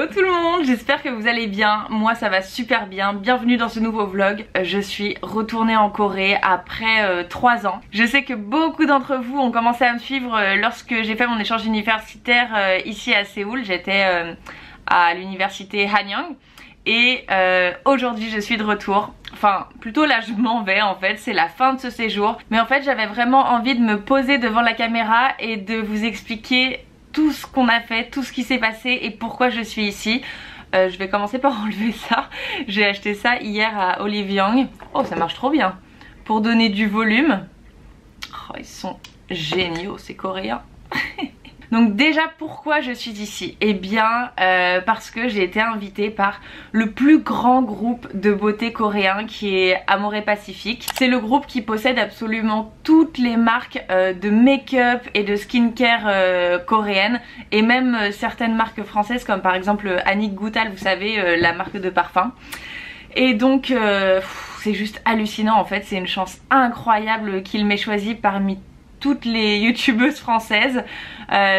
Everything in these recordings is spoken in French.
Hello tout le monde, j'espère que vous allez bien. Moi ça va super bien, bienvenue dans ce nouveau vlog. Je suis retournée en Corée après 3 ans. Je sais que beaucoup d'entre vous ont commencé à me suivre lorsque j'ai fait mon échange universitaire ici à Séoul. J'étais à l'université Hanyang. Et aujourd'hui je suis de retour. Enfin plutôt là je m'en vais en fait, c'est la fin de ce séjour. Mais en fait j'avais vraiment envie de me poser devant la caméra et de vous expliquer tout ce qu'on a fait, tout ce qui s'est passé et pourquoi je suis ici. Je vais commencer par enlever ça. J'ai acheté ça hier à Olive Young. Oh ça marche trop bien. Pour donner du volume. Oh, ils sont géniaux ces Coréens. Donc déjà pourquoi je suis ici? Eh bien parce que j'ai été invitée par le plus grand groupe de beauté coréen qui est Amore Pacific. C'est le groupe qui possède absolument toutes les marques de make-up et de skincare coréennes et même certaines marques françaises comme par exemple Annick Goutal, vous savez, la marque de parfum. Et donc c'est juste hallucinant en fait, c'est une chance incroyable qu'il m'ait choisi parmi toutes les youtubeuses françaises.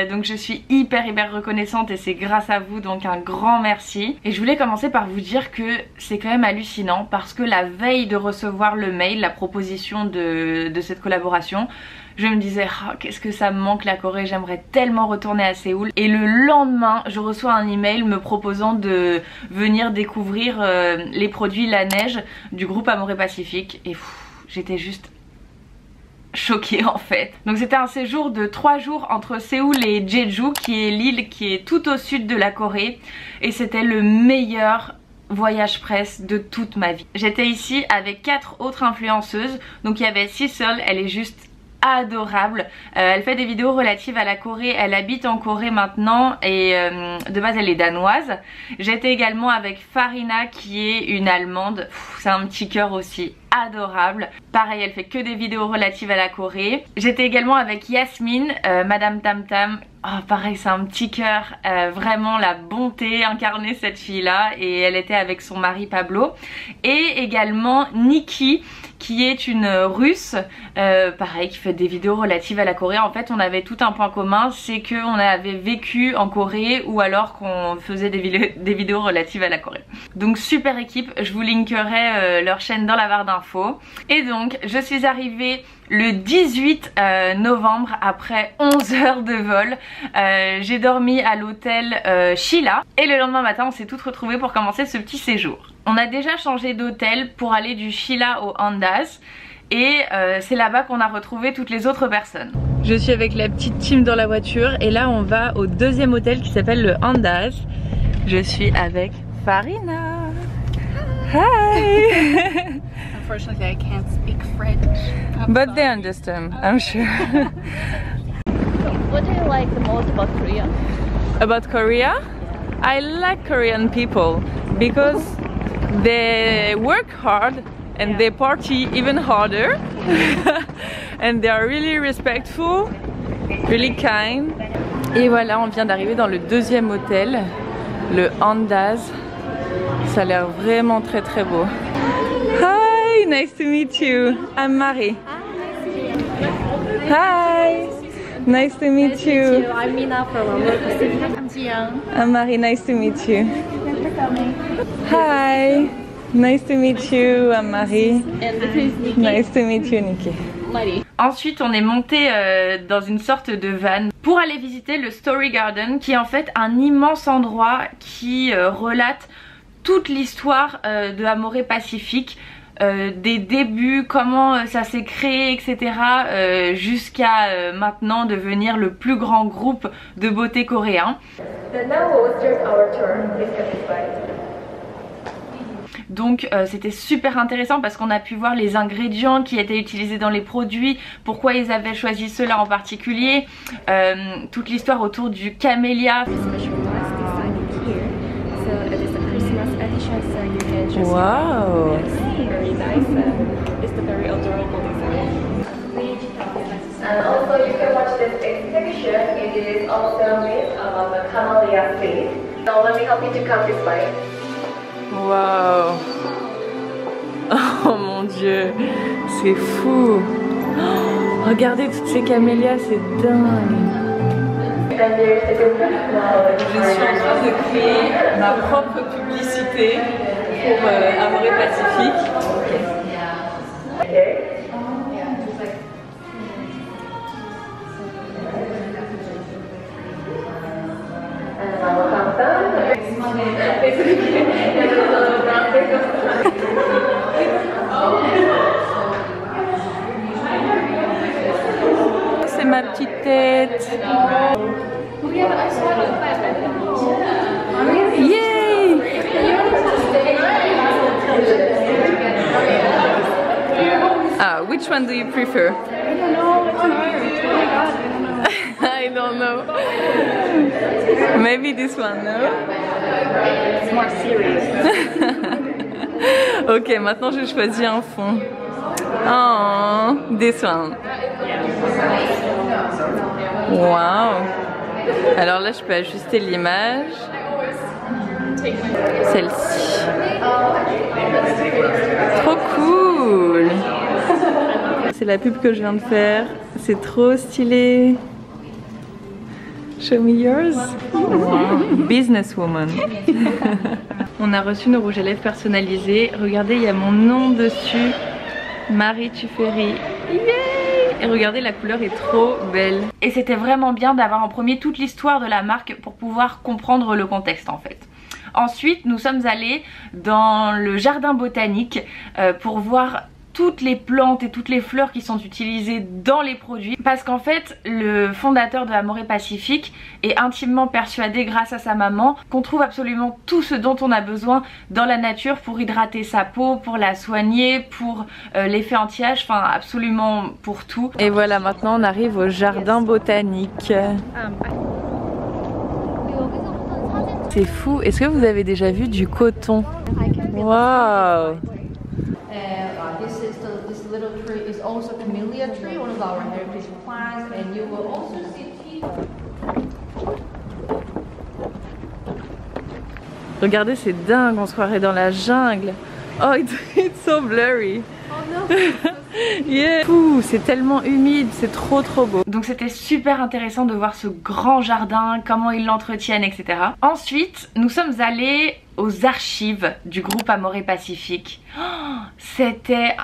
Donc je suis hyper reconnaissante et c'est grâce à vous, donc un grand merci. Et je voulais commencer par vous dire que c'est quand même hallucinant parce que la veille de recevoir le mail, la proposition de cette collaboration, je me disais oh, qu'est-ce que ça me manque la Corée, j'aimerais tellement retourner à Séoul. Et le lendemain je reçois un email me proposant de venir découvrir les produits Laneige du groupe Amore Pacific. Et j'étais juste choquée en fait. Donc c'était un séjour de 3 jours entre Séoul et Jeju, qui est l'île qui est tout au sud de la Corée, et c'était le meilleur voyage presse de toute ma vie. J'étais ici avec 4 autres influenceuses, donc il y avait Sissel, elle est juste adorable, elle fait des vidéos relatives à la Corée, elle habite en Corée maintenant et de base elle est danoise. J'étais également avec Farina qui est une allemande, c'est un petit cœur aussi adorable. Pareil, elle fait que des vidéos relatives à la Corée. J'étais également avec Yasmine, Madame Tam Tam. Oh, pareil, c'est un petit cœur, vraiment la bonté incarnée cette fille là, et elle était avec son mari Pablo. Et également Nikki qui est une russe, pareil, qui fait des vidéos relatives à la Corée. En fait on avait tout un point commun, c'est qu'on avait vécu en Corée ou alors qu'on faisait des vidéos relatives à la Corée. Donc super équipe, je vous linkerai leur chaîne dans la barre d'infos. Et donc je suis arrivée le 18 novembre après 11 heures de vol. J'ai dormi à l'hôtel Sheila et le lendemain matin on s'est toutes retrouvées pour commencer ce petit séjour. On a déjà changé d'hôtel pour aller du Sheila au Andaz et c'est là-bas qu'on a retrouvé toutes les autres personnes. Je suis avec la petite team dans la voiture et là on va au deuxième hôtel qui s'appelle le Andaz. Je suis avec Farina. Hi. Unfortunately, I can't speak French. But they understand, I'm sure. What do you like the most about Korea? About Korea? I like Korean people because they work hard and they party even harder. And they are really respectful, really kind. Et voilà, on vient d'arriver dans le deuxième hôtel, le Andaz. Ça a l'air vraiment très beau. Hi, nice to meet you. I'm Marie. Hi, nice to meet you. I'm Mina from Amore Pacific. I'm Jiyoung. I'm Marie, nice to meet you. Hi, nice to meet you. I'm Marie. And this is Nikki. Nice to meet you, Nikki. Marie. Ensuite on est monté dans une sorte de van pour aller visiter le Story Garden, qui est en fait un immense endroit qui relate toute l'histoire de Amore Pacific, des débuts, comment ça s'est créé, etc. Jusqu'à maintenant devenir le plus grand groupe de beauté coréen. Donc c'était super intéressant parce qu'on a pu voir les ingrédients qui étaient utilisés dans les produits, pourquoi ils avaient choisi ceux-là en particulier, toute l'histoire autour du camélia. Wow. Very nice. It's a very adorable design. And also you can watch this exhibition. It is also made of the camellia seed. So let me help you to come this way. Wow. Oh mon dieu, c'est fou. Oh, regardez toutes ces camélias, c'est dingue. suis en train de créer ma propre publicité pour Amore Pacifique. C'est ma petite tête. Yay! Ah, which one do you prefer? I don't know. Maybe this one, no? It's more serious. Ok, maintenant je choisis un fond. Oh, this one. Wow. Alors là, je peux ajuster l'image. Celle-ci. Trop cool. C'est la pub que je viens de faire. C'est trop stylé. Show me yours. Wow. Businesswoman. On a reçu nos rouges à lèvres personnalisés. Regardez, il y a mon nom dessus. Marie Tuffery. Yeah! Et regardez, la couleur est trop belle. Et c'était vraiment bien d'avoir en premier toute l'histoire de la marque pour pouvoir comprendre le contexte en fait. Ensuite, nous sommes allés dans le jardin botanique pour voir toutes les plantes et toutes les fleurs qui sont utilisées dans les produits, parce qu'en fait le fondateur de Amore Pacifique est intimement persuadé grâce à sa maman qu'on trouve absolument tout ce dont on a besoin dans la nature pour hydrater sa peau, pour la soigner, pour l'effet anti-âge, enfin absolument pour tout. Et voilà, maintenant on arrive au jardin botanique. C'est fou, est-ce que vous avez déjà vu du coton? Waouh! This little tree is also camellia tree, one of our heritage plants, and you will also see tea. Regardez, c'est dingue, on se croirait dans la jungle. Oh, it's so blurry. Oh no. Yeah. C'est tellement humide, c'est trop beau. Donc c'était super intéressant de voir ce grand jardin, comment ils l'entretiennent, etc. Ensuite, nous sommes allés aux archives du groupe Amore Pacifique. Oh, c'était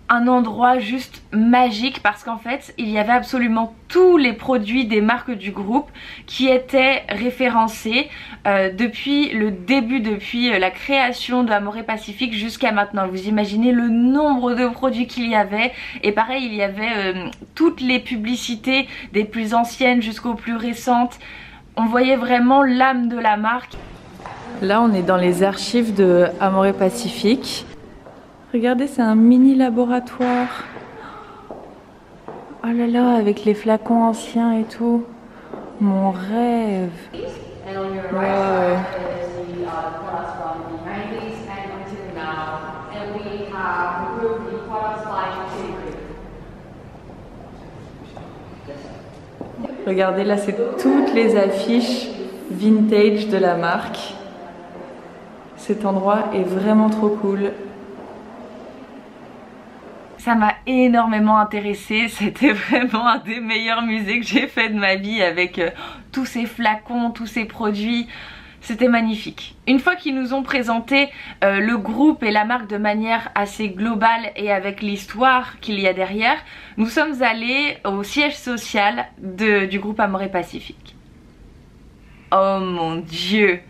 un endroit juste magique parce qu'en fait il y avait absolument tous les produits des marques du groupe qui étaient référencés depuis le début, depuis la création de Amore Pacifique jusqu'à maintenant. Vous imaginez le nombre de produits qu'il y avait, et pareil il y avait toutes les publicités des plus anciennes jusqu'aux plus récentes. On voyait vraiment l'âme de la marque. Là on est dans les archives de Amore Pacifique. Regardez, c'est un mini laboratoire. Oh là là, avec les flacons anciens et tout. Mon rêve. Ouais. Regardez, là c'est toutes les affiches vintage de la marque. Cet endroit est vraiment trop cool. Ça m'a énormément intéressée, c'était vraiment un des meilleurs musées que j'ai fait de ma vie avec tous ces flacons, tous ces produits. C'était magnifique. Une fois qu'ils nous ont présenté le groupe et la marque de manière assez globale et avec l'histoire qu'il y a derrière, nous sommes allés au siège social du groupe Amore Pacifique. Oh mon Dieu,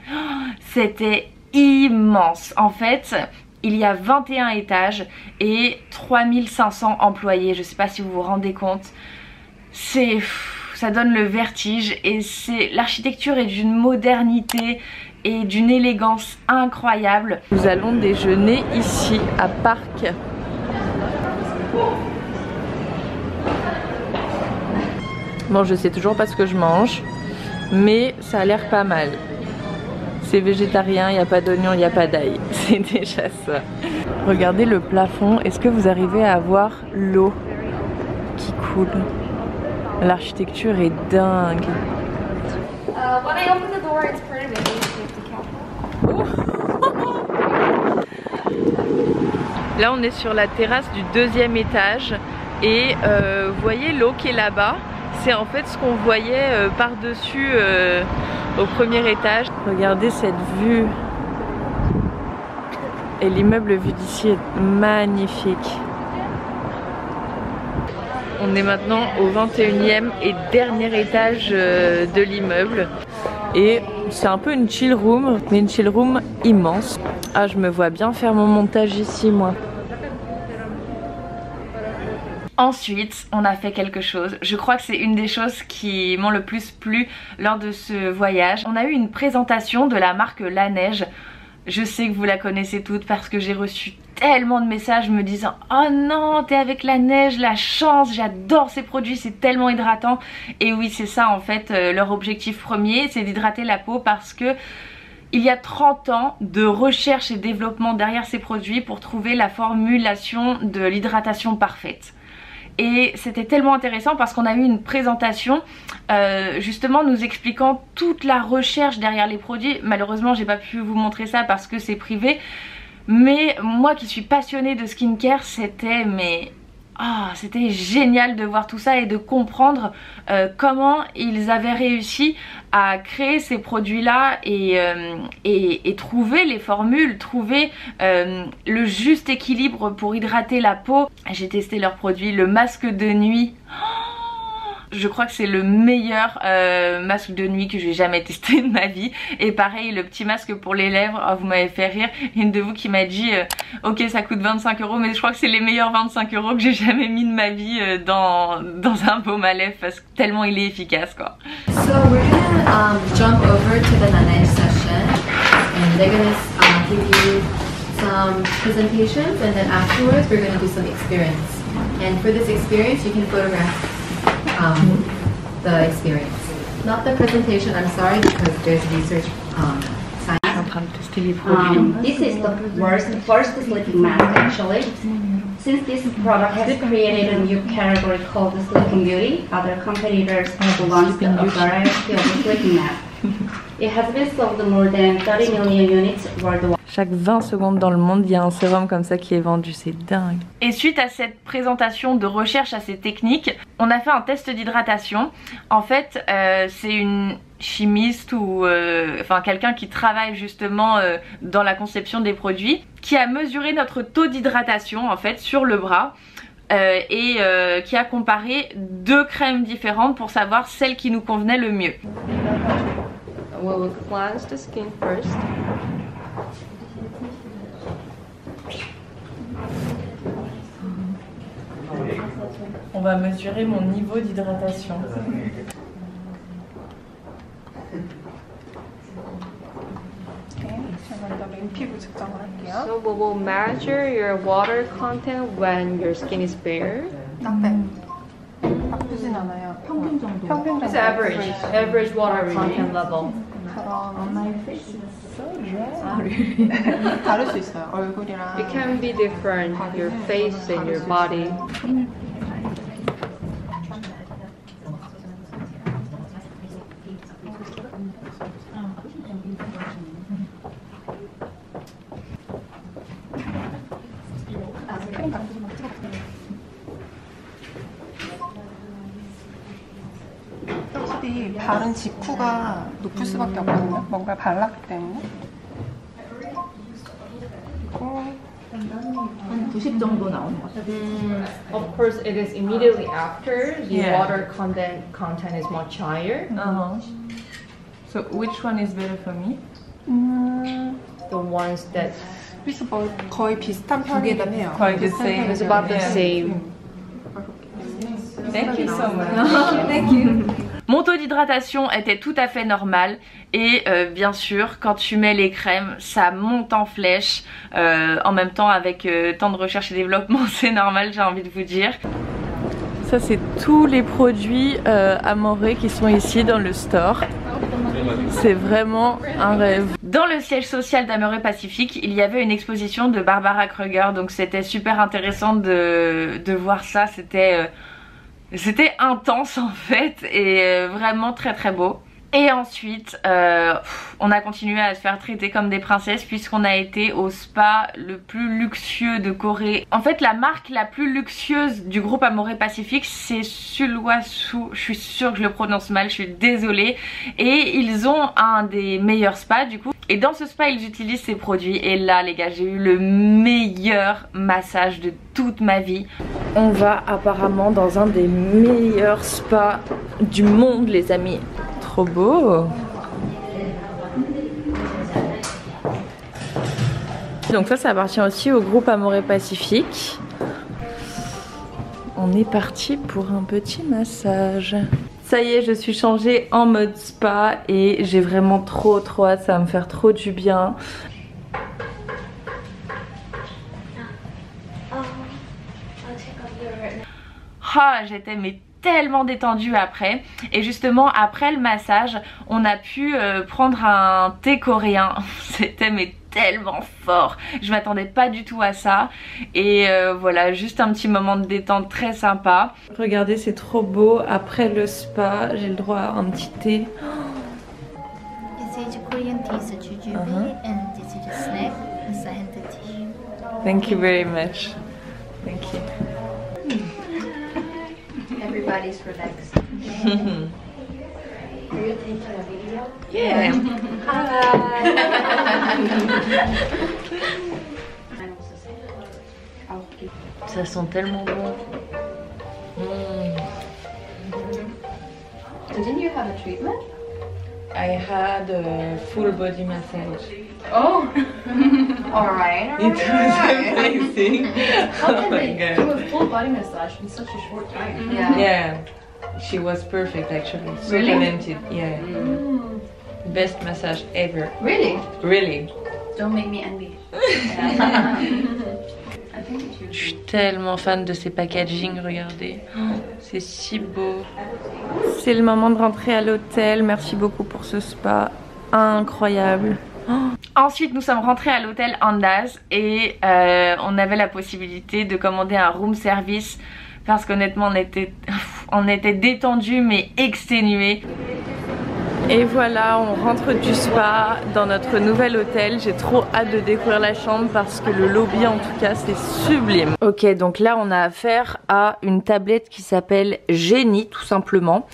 c'était immense. En fait, il y a 21 étages et 3500 employés. Je sais pas si vous vous rendez compte. Ça donne le vertige, et l'architecture est d'une modernité et d'une élégance incroyable. Nous allons déjeuner ici à Parc. Bon, je sais toujours pas ce que je mange, mais ça a l'air pas mal. C'est végétarien, il n'y a pas d'oignon, il n'y a pas d'ail. C'est déjà ça. Regardez le plafond. Est-ce que vous arrivez à voir l'eau qui coule? L'architecture est dingue. When I open the door, it's pretty big. Là, on est sur la terrasse du 2e étage. Et vous voyez l'eau qui est là-bas? c'est en fait ce qu'on voyait par-dessus au premier étage. Regardez cette vue. Et l'immeuble vu d'ici est magnifique. On est maintenant au 21e et dernier étage de l'immeuble. Et c'est un peu une chill room, mais une chill room immense. Ah, je me vois bien faire mon montage ici, moi. Ensuite, on a fait quelque chose. Je crois que c'est une des choses qui m'ont le plus plu lors de ce voyage. On a eu une présentation de la marque Laneige. Je sais que vous la connaissez toutes parce que j'ai reçu tellement de messages me disant « Oh non, t'es avec Laneige, la chance, j'adore ces produits, c'est tellement hydratant ». Et oui, c'est ça en fait, leur objectif premier, c'est d'hydrater la peau parce que il y a 30 ans de recherche et développement derrière ces produits pour trouver la formulation de l'hydratation parfaite. Et c'était tellement intéressant parce qu'on a eu une présentation justement nous expliquant toute la recherche derrière les produits. Malheureusement j'ai pas pu vous montrer ça parce que c'est privé, mais moi qui suis passionnée de skincare, c'était c'était génial de voir tout ça et de comprendre comment ils avaient réussi à créer ces produits là et trouver les formules, trouver le juste équilibre pour hydrater la peau. J'ai testé leurs produits, le masque de nuit. Je crois que c'est le meilleur masque de nuit que j'ai jamais testé de ma vie. Et pareil, le petit masque pour les lèvres, oh, vous m'avez fait rire. Une de vous qui m'a dit ok, ça coûte 25 €, mais je crois que c'est les meilleurs 25 € que j'ai jamais mis de ma vie dans un baume à lèvres parce que tellement il est efficace quoi. So we're gonna jump over to the Laneige session, and they're gonna give you some presentations, and then afterwards we're gonna do some experience. And for this experience, you can photograph the experience. Not the presentation, I'm sorry, because there's research science. En train de tester les produits. This is the first sleeping mask actually. Since this product has created a new category called the Sleeping Beauty, other competitors have launched a variety of sleeping masks. It has been sold more than 30 million units worldwide. Chaque 20 secondes dans le monde, il y a un sérum comme ça qui est vendu, c'est dingue. Et suite à cette présentation de recherche assez technique, on a fait un test d'hydratation. En fait, c'est une chimiste ou enfin quelqu'un qui travaille justement dans la conception des produits, qui a mesuré notre taux d'hydratation en fait sur le bras. Et qui a comparé deux crèmes différentes pour savoir celle qui nous convenait le mieux. We'll cleanse the skin first. On va mesurer mon niveau d'hydratation. So we will measure your water content when your skin is bare. 나쁘진 않아요. 평균 정도. 평균 It's 정도. average water content level. 다를 수 있어요. 얼굴이랑. It can be different, your face and your body. 확실히 바른 직후가 높을 수밖에 없거든요. 뭔가 발랐기 때문에. 그리고 한 90 정도 나오는 것 같아요. Of course, it is immediately after the Yeah. water content is much higher. So which one is better for me? The ones that 그래서 뭐 거의 비슷한 편이긴 해요. Quite the same. is about the same. Thank you so much. Thank you. Mon taux d'hydratation était tout à fait normal et bien sûr quand tu mets les crèmes ça monte en flèche. En même temps avec tant de recherche et développement c'est normal, j'ai envie de vous dire. Ça c'est tous les produits Amore qui sont ici dans le store. C'est vraiment un rêve. Dans le siège social d'Amore Pacific, il y avait une exposition de Barbara Kruger, donc c'était super intéressant de voir ça. C'était intense en fait et vraiment très très beau. Et ensuite, on a continué à se faire traiter comme des princesses puisqu'on a été au spa le plus luxueux de Corée. En fait, la marque la plus luxueuse du groupe Amore Pacific, c'est Sulwhasoo. Je suis sûre que je le prononce mal, je suis désolée. Et ils ont un des meilleurs spas du coup. Et dans ce spa, ils utilisent ces produits. Et là, les gars, j'ai eu le meilleur massage de toute ma vie. On va apparemment dans un des meilleurs spas du monde, les amis. Trop beau. Donc ça appartient aussi au groupe Amore Pacific. On est parti pour un petit massage. Ça y est, je suis changée en mode spa et j'ai vraiment trop hâte, ça va me faire trop du bien. Ah, j'étais mais tellement détendue après. Et justement après le massage on a pu prendre un thé coréen. C'était mais tellement fort, je m'attendais pas du tout à ça. Et voilà, juste un petit moment de détente très sympa. Regardez, c'est trop beau. Après le spa j'ai le droit à un petit thé. This is Korean tea sujube and this is a snack, it's a hand tea. Thank you very much. Thank you. Everybody's relaxed. Are you taking a video? Yeah. Ça sent tellement bon. Didn't you have a treatment? I had a full body massage. Oh, alright. It was amazing. Oh my Do god. a full body massage in such a short time. Yeah. Yeah, she was perfect actually. So Really? talented. Yeah. Best massage ever. Really? Really. Don't make me envy. Je suis tellement fan de ces packaging, regardez. C'est si beau. C'est le moment de rentrer à l'hôtel. Merci beaucoup pour ce spa. Incroyable. Ensuite nous sommes rentrés à l'hôtel Andaz et on avait la possibilité de commander un room service parce qu'honnêtement on était détendus mais exténués. Et voilà, on rentre du spa dans notre nouvel hôtel. J'ai trop hâte de découvrir la chambre parce que le lobby en tout cas c'est sublime. Ok, donc là on a affaire à une tablette qui s'appelle Genie tout simplement,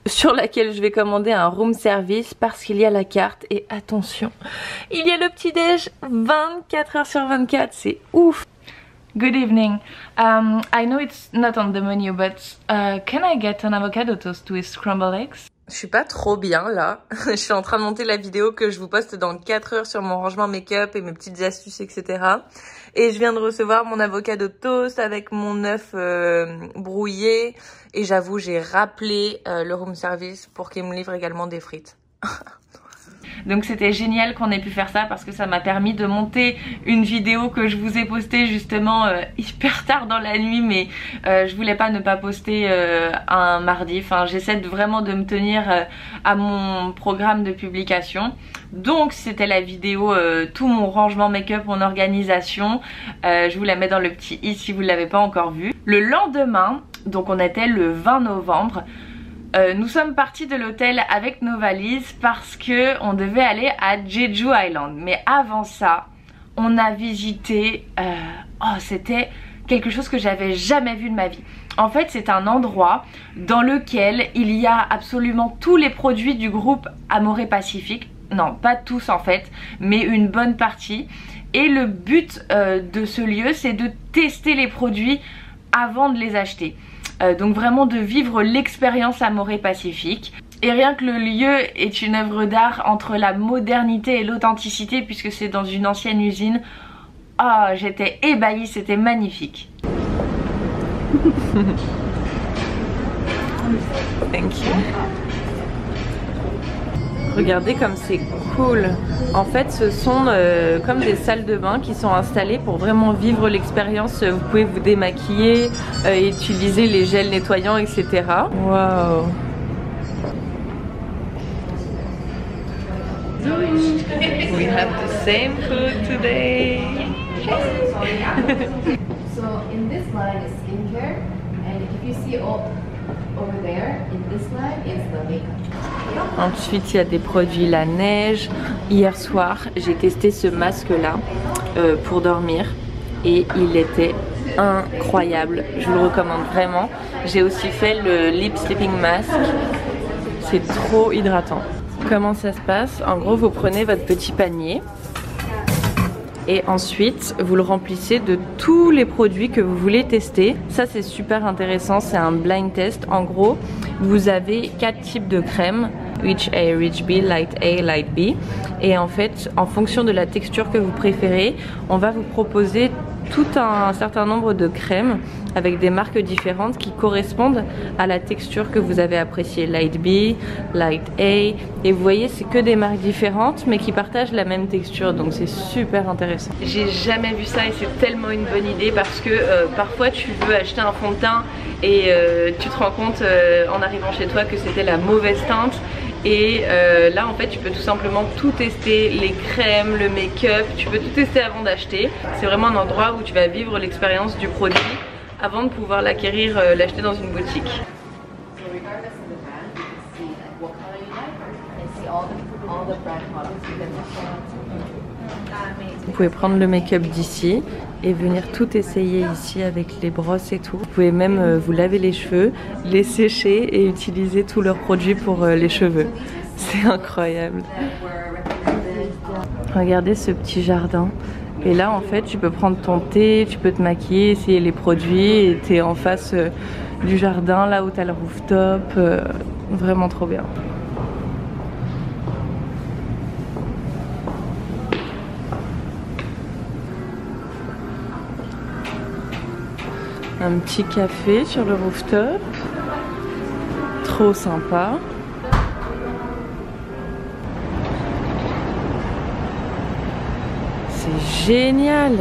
sur laquelle je vais commander un room service parce qu'il y a la carte. Et attention, il y a le petit déj 24h sur 24, c'est ouf. Good evening. I know it's not on the menu, but can I get an avocado toast with scrambled eggs? Je suis pas trop bien là. Je suis en train de monter la vidéo que je vous poste dans 4 heures sur mon rangement make-up et mes petites astuces, etc. Et je viens de recevoir mon avocado toast avec mon œuf brouillé. Et j'avoue, j'ai rappelé le room service pour qu'il me livre également des frites. Donc c'était génial qu'on ait pu faire ça parce que ça m'a permis de monter une vidéo que je vous ai postée justement hyper tard dans la nuit, mais je voulais pas ne pas poster un mardi. Enfin, j'essaie vraiment de me tenir à mon programme de publication. Donc c'était la vidéo tout mon rangement make-up, mon organisation. Je vous la mets dans le petit i si vous ne l'avez pas encore vu. Le lendemain, donc on était le 20 novembre. Nous sommes partis de l'hôtel avec nos valises parce que on devait aller à Jeju Island. Mais avant ça, on a visité... c'était quelque chose que j'avais jamais vu de ma vie. En fait, c'est un endroit dans lequel il y a absolument tous les produits du groupe Amore Pacific. Non, pas tous en fait, mais une bonne partie. Et le but de ce lieu, c'est de tester les produits avant de les acheter. Donc vraiment de vivre l'expérience Amore Pacific. Et rien que le lieu est une œuvre d'art entre la modernité et l'authenticité puisque c'est dans une ancienne usine. Ah, j'étais ébahie, c'était magnifique. Thank you. Regardez comme c'est cool. En fait ce sont comme des salles de bain qui sont installées pour vraiment vivre l'expérience. Vous pouvez vous démaquiller, utiliser les gels nettoyants, etc. Wow. We have the same food today. So in this line is skincare, and if you see over there, in this line is the makeup. Ensuite il y a des produits la neige. Hier soir j'ai testé ce masque là pour dormir et il était incroyable, je vous le recommande vraiment. J'ai aussi fait le lip sleeping mask, c'est trop hydratant. Comment ça se passe? En gros vous prenez votre petit panier et ensuite vous le remplissez de tous les produits que vous voulez tester. Ça c'est super intéressant, c'est un blind test. En gros vous avez 4 types de crèmes, Rich A, Rich B, Light A, Light B, et en fait en fonction de la texture que vous préférez on va vous proposer tout un certain nombre de crèmes avec des marques différentes qui correspondent à la texture que vous avez appréciée. Light B, Light A, et vous voyez c'est que des marques différentes mais qui partagent la même texture, donc c'est super intéressant. J'ai jamais vu ça et c'est tellement une bonne idée parce que parfois tu veux acheter un fond de teint et tu te rends compte en arrivant chez toi que c'était la mauvaise teinte. Et là en fait tu peux tout simplement tout tester, les crèmes, le make-up, tu peux tout tester avant d'acheter. C'est vraiment un endroit où tu vas vivre l'expérience du produit avant de pouvoir l'acquérir, l'acheter dans une boutique. Vous pouvez prendre le make-up d'ici et venir tout essayer ici avec les brosses et tout. Vous pouvez même vous laver les cheveux, les sécher et utiliser tous leurs produits pour les cheveux. C'est incroyable. Regardez ce petit jardin. Et là en fait tu peux prendre ton thé, tu peux te maquiller, essayer les produits et t'es en face du jardin là où t'as le rooftop. Vraiment trop bien. Un petit café sur le rooftop, trop sympa. C'est génial.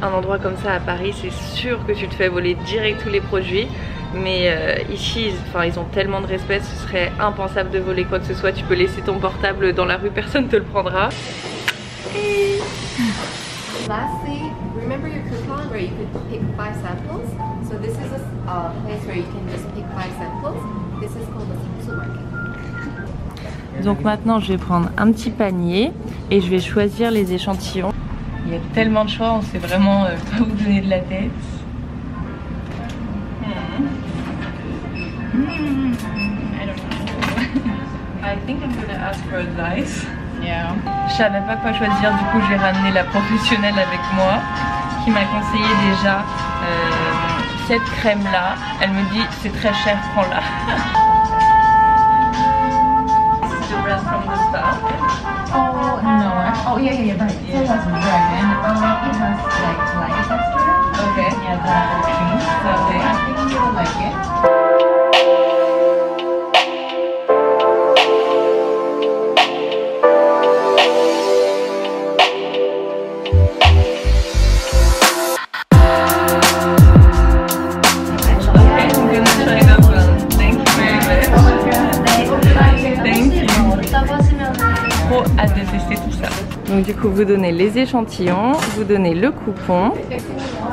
Un endroit comme ça à Paris, c'est sûr que tu te fais voler direct tous les produits. Mais ici, ils ont tellement de respect, ce serait impensable de voler quoi que ce soit. Tu peux laisser ton portable dans la rue, personne ne te le prendra. Lastly, remember your coupon where you could pick 5 samples? So this is a place where you can just pick 5 samples. This is called a supermarket. Donc maintenant je vais prendre un petit panier et je vais choisir les échantillons. Il y a tellement de choix, on sait vraiment pas vous donner de la tête. I don't know. I think I'm gonna ask for advice. Yeah. Je savais pas quoi choisir, du coup j'ai ramené la professionnelle avec moi qui m'a conseillé déjà cette crème là. Elle me dit c'est très cher, prends-la. This is the brand from the spa. Oh, no. Oh, yeah, right. So it has dragon. It has like texture. Okay. Yeah, the cream. Okay. I think you will like it. Hâte de tester tout ça. Donc du coup vous donnez les échantillons, vous donnez le coupon.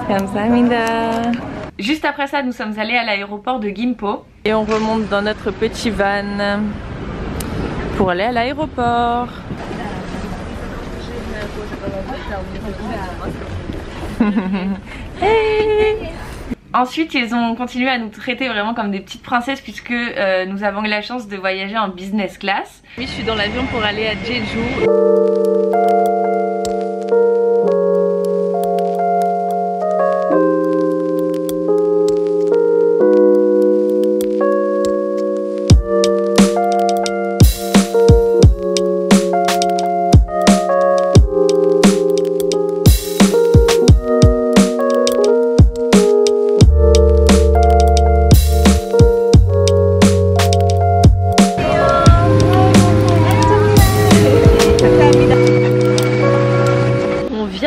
Comme ça, Minda. Juste après ça nous sommes allés à l'aéroport de Gimpo et on remonte dans notre petit van pour aller à l'aéroport. Hey. Ensuite ils ont continué à nous traiter vraiment comme des petites princesses puisque nous avons eu la chance de voyager en business class. Oui, je suis dans l'avion pour aller à Jeju.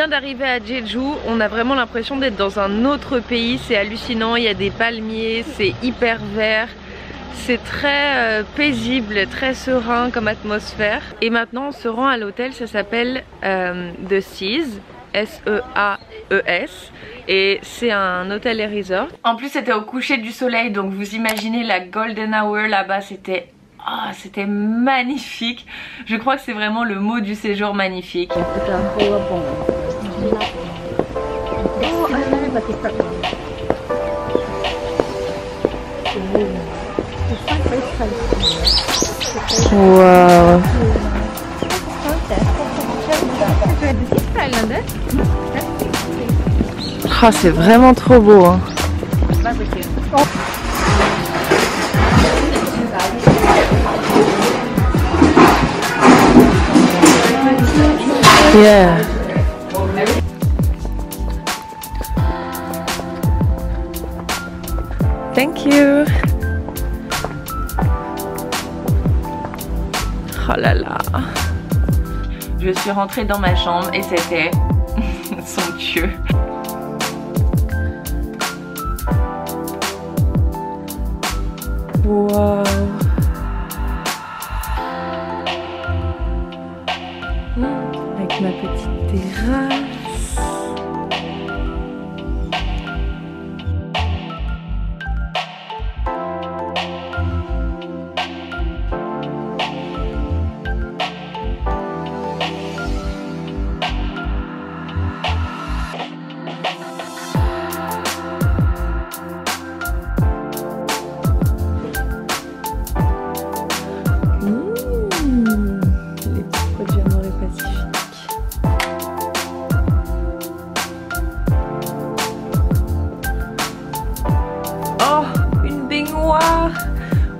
D'arriver à Jeju, on a vraiment l'impression d'être dans un autre pays, c'est hallucinant, il y a des palmiers, c'est hyper vert, c'est très paisible, très serein comme atmosphère. Et maintenant on se rend à l'hôtel, ça s'appelle The Seas, S-E-A-E-S, et c'est un hôtel et resort. En plus c'était au coucher du soleil, donc vous imaginez la golden hour là-bas, c'était Oh, c'était magnifique. Je crois que c'est vraiment le mot du séjour, magnifique. Wow. Oh, c'est vraiment trop beau, hein. Yeah. Thank you. Oh là là. Je suis rentrée dans ma chambre et c'était somptueux. Wow. Avec ma petite terrasse.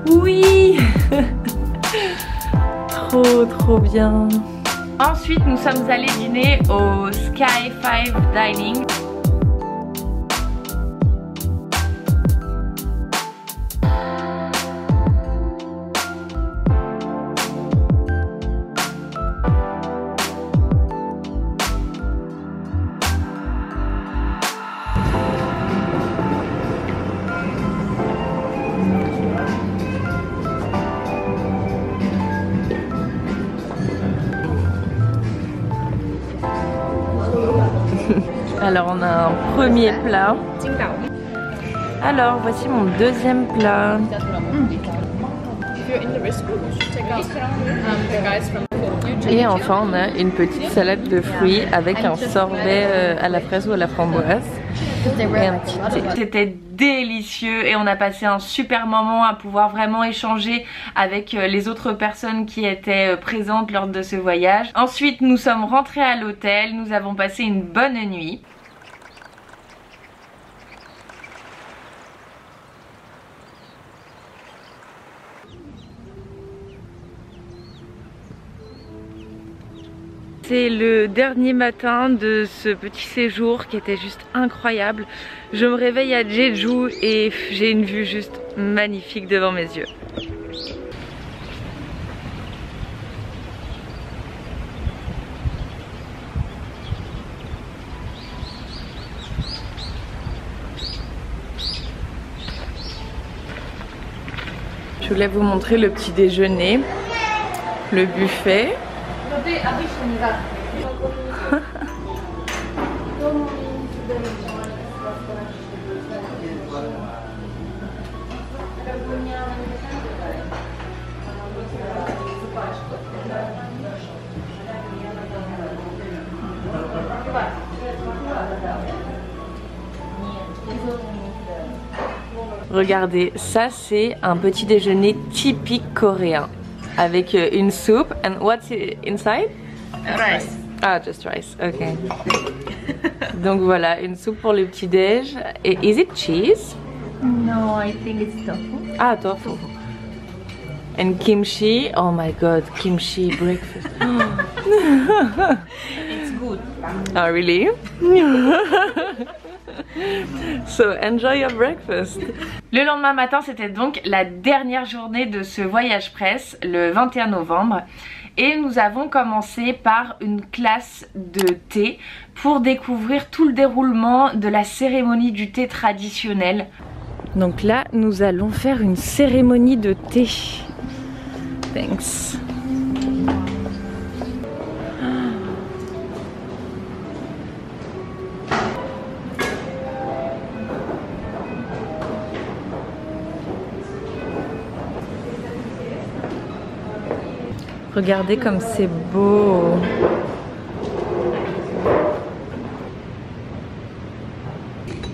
Oui. Trop bien. Ensuite nous sommes allés dîner au Sky 5 Dining. Alors on a un premier plat. Alors voici mon deuxième plat. Et enfin on a une petite salade de fruits avec un sorbet à la fraise ou à la framboise et un petit thé. C'était délicieux et on a passé un super moment à pouvoir vraiment échanger avec les autres personnes qui étaient présentes lors de ce voyage. Ensuite nous sommes rentrés à l'hôtel, nous avons passé une bonne nuit. C'est le dernier matin de ce petit séjour qui était juste incroyable. Je me réveille à Jeju et j'ai une vue juste magnifique devant mes yeux. Je voulais vous montrer le petit déjeuner, le buffet. Regardez, ça c'est un petit déjeuner typique coréen avec une soupe. And what's inside? Rice. Ah, just rice. Ok. Donc voilà, une soupe pour le petit déj. Et is it cheese? No, I think it's tofu. Ah, tofu. And kimchi. Oh my god, kimchi breakfast. It's good. Oh really? So enjoy your breakfast. Le lendemain matin, c'était donc la dernière journée de ce voyage presse, le 21 novembre. Et nous avons commencé par une classe de thé pour découvrir tout le déroulement de la cérémonie du thé traditionnel. Donc là, nous allons faire une cérémonie de thé. Thanks. Regardez comme c'est beau.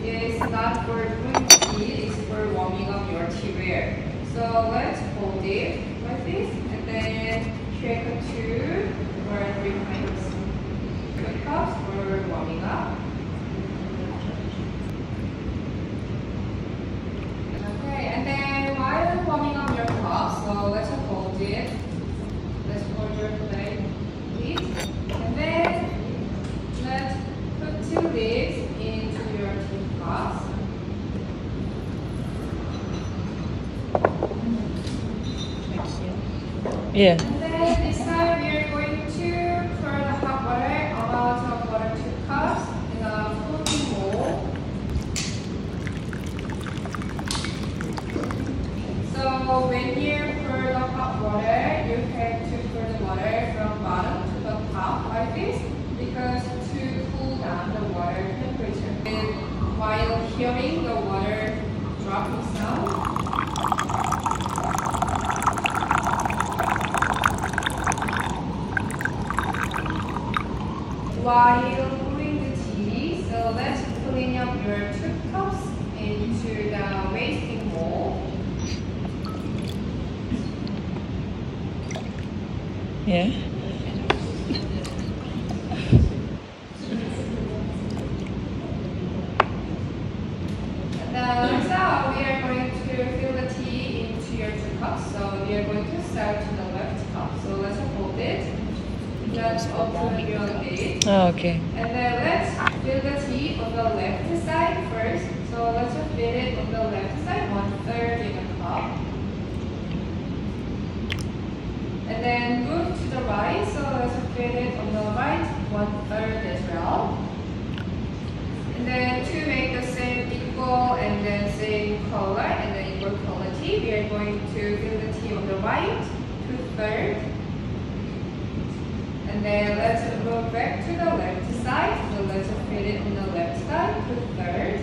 It's not for drinking tea, it's for warming up your teaware. So let's hold it like this and then shake a 2 or 3 times. 2 cups for warming up. Okay, and then while warming up your cup, so let's hold it. Let's hold your plate, please. And then let's put 2 legs into your teacups. Yeah. And then this time we are going to pour the hot water, amount of water 2 cups in a floating bowl. So when you pour the hot water, you have to pour the water from bottom to the top like this because to cool down the water temperature. And while hearing the water dropping sound, while brewing the tea, so let's clean up your 2 cups into the wasting bowl. Yeah. And so we are going to fill the tea into your 2 cups. So we are going to start to the left cup. So let's hold it. Let's open your lid. Oh, okay. And then let's fill the tea on the left side first. So let's fill it on the left side, 1/3 in a cup. And then move to the right. So let's fill it on the right, 1/3 as well. And then to make the same equal and then same color and then equal quality, we are going to fill the tea on the right, 2/3. And then let's move back to the left side. So let's fill it on the left side, 2/3.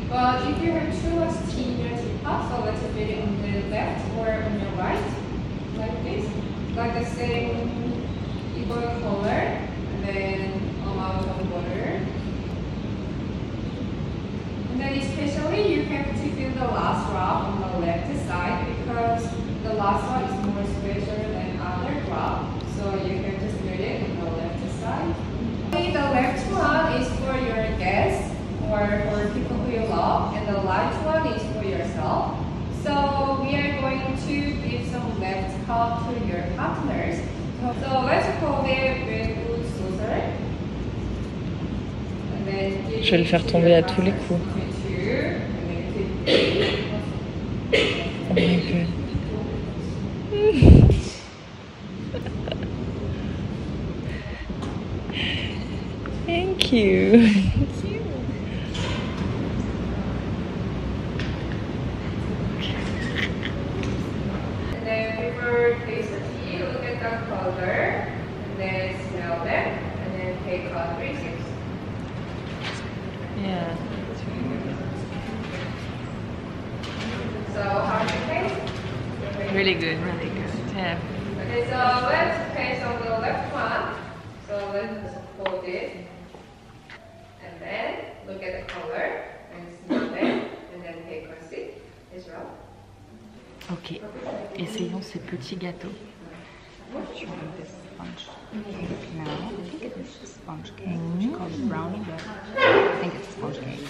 But if you have too much tea in your teapot, so let's fill it on the left or on your right, like this. Like the same equal color, and then amount of water. And then especially you have to fill the last drop on the left side because the last one is more special than other drop. So you have to fill it on the left side. The left one is for your guests or for people who you love, and the right one is for yourself. So we are going to give some left cup to your partners. So let's hold it with good saucer. Je vais le faire tomber à tous les coups. Oh my god. Thank you. And then before you taste the tea, look at the color, and then smell them, and then take 3 sips. Yeah. So how do you taste? Really good, really good. Yeah. Okay, so let's taste on the left one. So let's hold it, and then look at the color, and smell them, and then take a sip as well. Ok, essayons ces petits gâteaux. Now, I think it's sponge cake. She called it brownie, but I think it's sponge cake.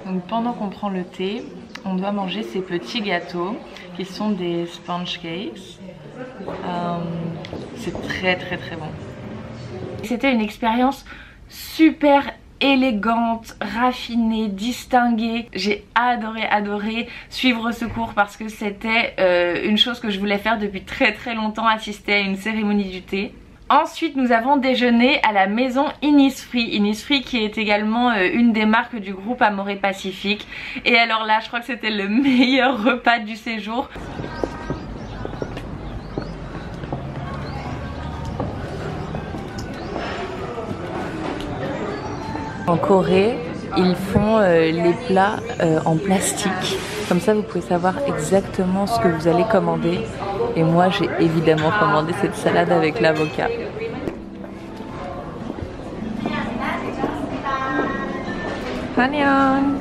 Donc pendant qu'on prend le thé, on doit manger ces petits gâteaux qui sont des sponge cakes. C'est très très très bon. C'était une expérience super élégante, raffinée, distinguée. J'ai adoré suivre ce cours parce que c'était une chose que je voulais faire depuis très très longtemps, assister à une cérémonie du thé. Ensuite nous avons déjeuné à la maison Innisfree. Innisfree qui est également une des marques du groupe Amore Pacifique. Et alors là je crois que c'était le meilleur repas du séjour. En Corée, ils font les plats en plastique. Comme ça vous pouvez savoir exactement ce que vous allez commander. Et moi j'ai évidemment commandé cette salade avec l'avocat. 안녕.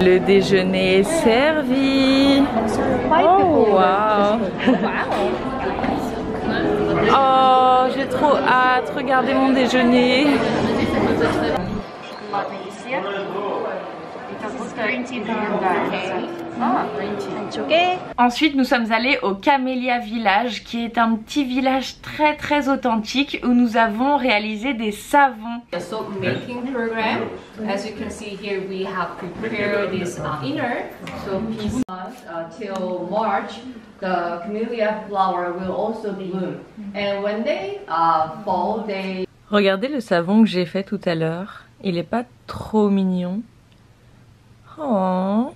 Le déjeuner est servi. Oh wow. Oh, j'ai trop hâte. Regardez mon déjeuner. Ensuite nous sommes allés au Camellia Village, qui est un petit village très authentique où nous avons réalisé des savons. The soap making program. As you can see here, we have prepared this inner soap piece. Till March, the camellia flower will also bloom, and when they fall, they. Regardez le savon que j'ai fait tout à l'heure. Il est pas trop mignon. Oh,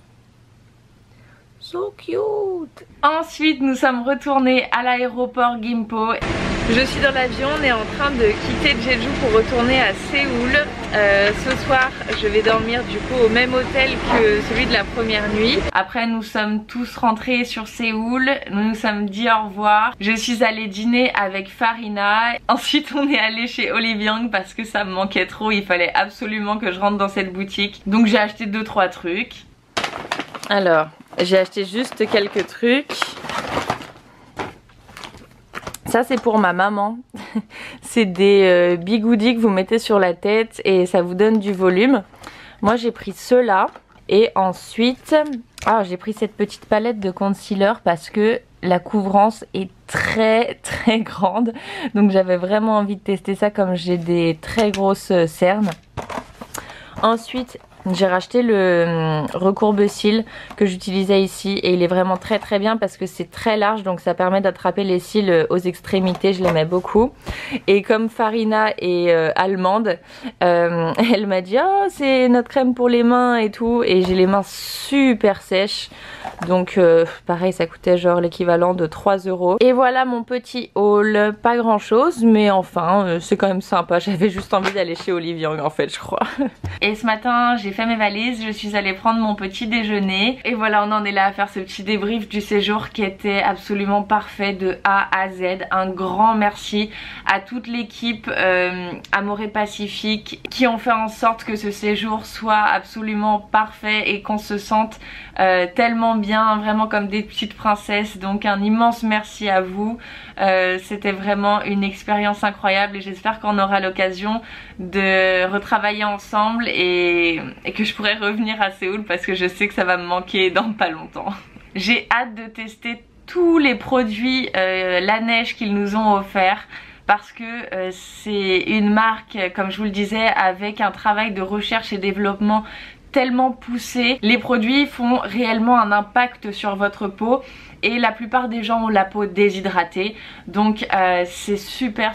so cute. Ensuite, nous sommes retournés à l'aéroport Gimpo. Je suis dans l'avion, on est en train de quitter Jeju pour retourner à Séoul. Ce soir, je vais dormir du coup au même hôtel que celui de la première nuit. Après, nous sommes tous rentrés sur Séoul. Nous nous sommes dit au revoir. Je suis allée dîner avec Farina. Ensuite, on est allé chez Oliviang parce que ça me manquait trop. Il fallait absolument que je rentre dans cette boutique. Donc, j'ai acheté 2-3 trucs. Alors, j'ai acheté juste quelques trucs. Ça c'est pour ma maman. C'est des bigoudis que vous mettez sur la tête et ça vous donne du volume. Moi j'ai pris ceux-là. Et ensuite, j'ai pris cette petite palette de concealer parce que la couvrance est très grande. Donc j'avais vraiment envie de tester ça comme j'ai des très grosses cernes. Ensuite, j'ai racheté le recourbe-cils que j'utilisais ici et il est vraiment très bien parce que c'est très large, donc ça permet d'attraper les cils aux extrémités, je l'aimais beaucoup. Et comme Farina est allemande, elle m'a dit oh c'est notre crème pour les mains et tout, et j'ai les mains super sèches, donc pareil ça coûtait genre l'équivalent de 3 €. Et voilà mon petit haul, pas grand chose mais enfin c'est quand même sympa, j'avais juste envie d'aller chez Oliviang en fait je crois. Et ce matin j'ai fait mes valises, je suis allée prendre mon petit déjeuner et voilà on en est là à faire ce petit débrief du séjour qui était absolument parfait de A à Z. Un grand merci à toute l'équipe Amore Pacifique qui ont fait en sorte que ce séjour soit absolument parfait et qu'on se sente tellement bien, vraiment comme des petites princesses. Donc un immense merci à vous, c'était vraiment une expérience incroyable et j'espère qu'on aura l'occasion de retravailler ensemble et que je pourrai revenir à Séoul parce que je sais que ça va me manquer dans pas longtemps. J'ai hâte de tester tous les produits Laneige qu'ils nous ont offerts parce que c'est une marque, comme je vous le disais, avec un travail de recherche et développement tellement poussé. Les produits font réellement un impact sur votre peau et la plupart des gens ont la peau déshydratée, donc c'est super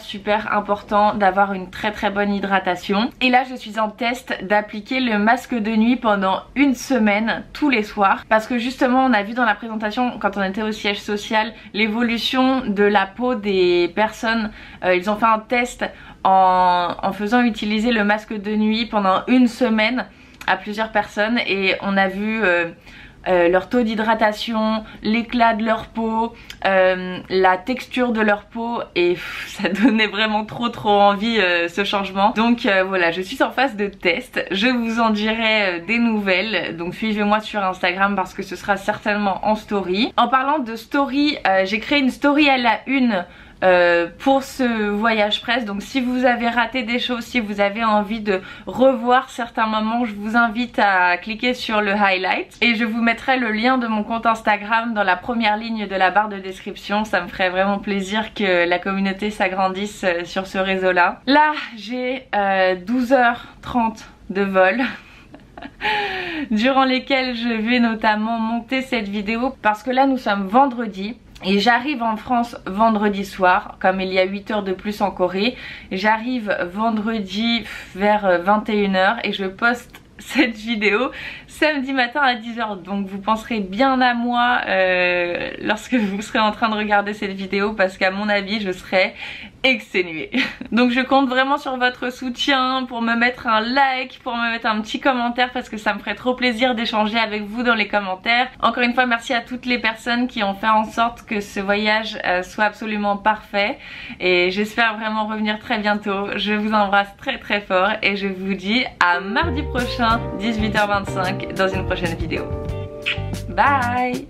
important d'avoir une très bonne hydratation. Et là je suis en test d'appliquer le masque de nuit pendant une semaine tous les soirs parce que justement on a vu dans la présentation quand on était au siège social l'évolution de la peau des personnes. Ils ont fait un test en faisant utiliser le masque de nuit pendant une semaine à plusieurs personnes et on a vu leur taux d'hydratation, l'éclat de leur peau, la texture de leur peau et ça donnait vraiment trop envie ce changement. Donc voilà, je suis en phase de test, je vous en dirai des nouvelles, donc suivez-moi sur Instagram parce que ce sera certainement en story. En parlant de story, j'ai créé une story à la une pour ce voyage presse, donc si vous avez raté des choses, si vous avez envie de revoir certains moments, je vous invite à cliquer sur le highlight et je vous mettrai le lien de mon compte Instagram dans la première ligne de la barre de description. Ça me ferait vraiment plaisir que la communauté s'agrandisse sur ce réseau là. Là j'ai 12h30 de vol durant lesquels je vais notamment monter cette vidéo parce que là nous sommes vendredi Et j'arrive en France vendredi soir, comme il y a 8 heures de plus en Corée. J'arrive vendredi vers 21 h et je poste cette vidéo samedi matin à 10 h. Donc vous penserez bien à moi lorsque vous serez en train de regarder cette vidéo, parce qu'à mon avis je serai exténuée. Donc je compte vraiment sur votre soutien pour me mettre un like, pour me mettre un petit commentaire, parce que ça me ferait trop plaisir d'échanger avec vous dans les commentaires. Encore une fois, merci à toutes les personnes qui ont fait en sorte que ce voyage soit absolument parfait, et j'espère vraiment revenir très bientôt. Je vous embrasse très très fort et je vous dis à mardi prochain 18 h 25 dans une prochaine vidéo. Bye.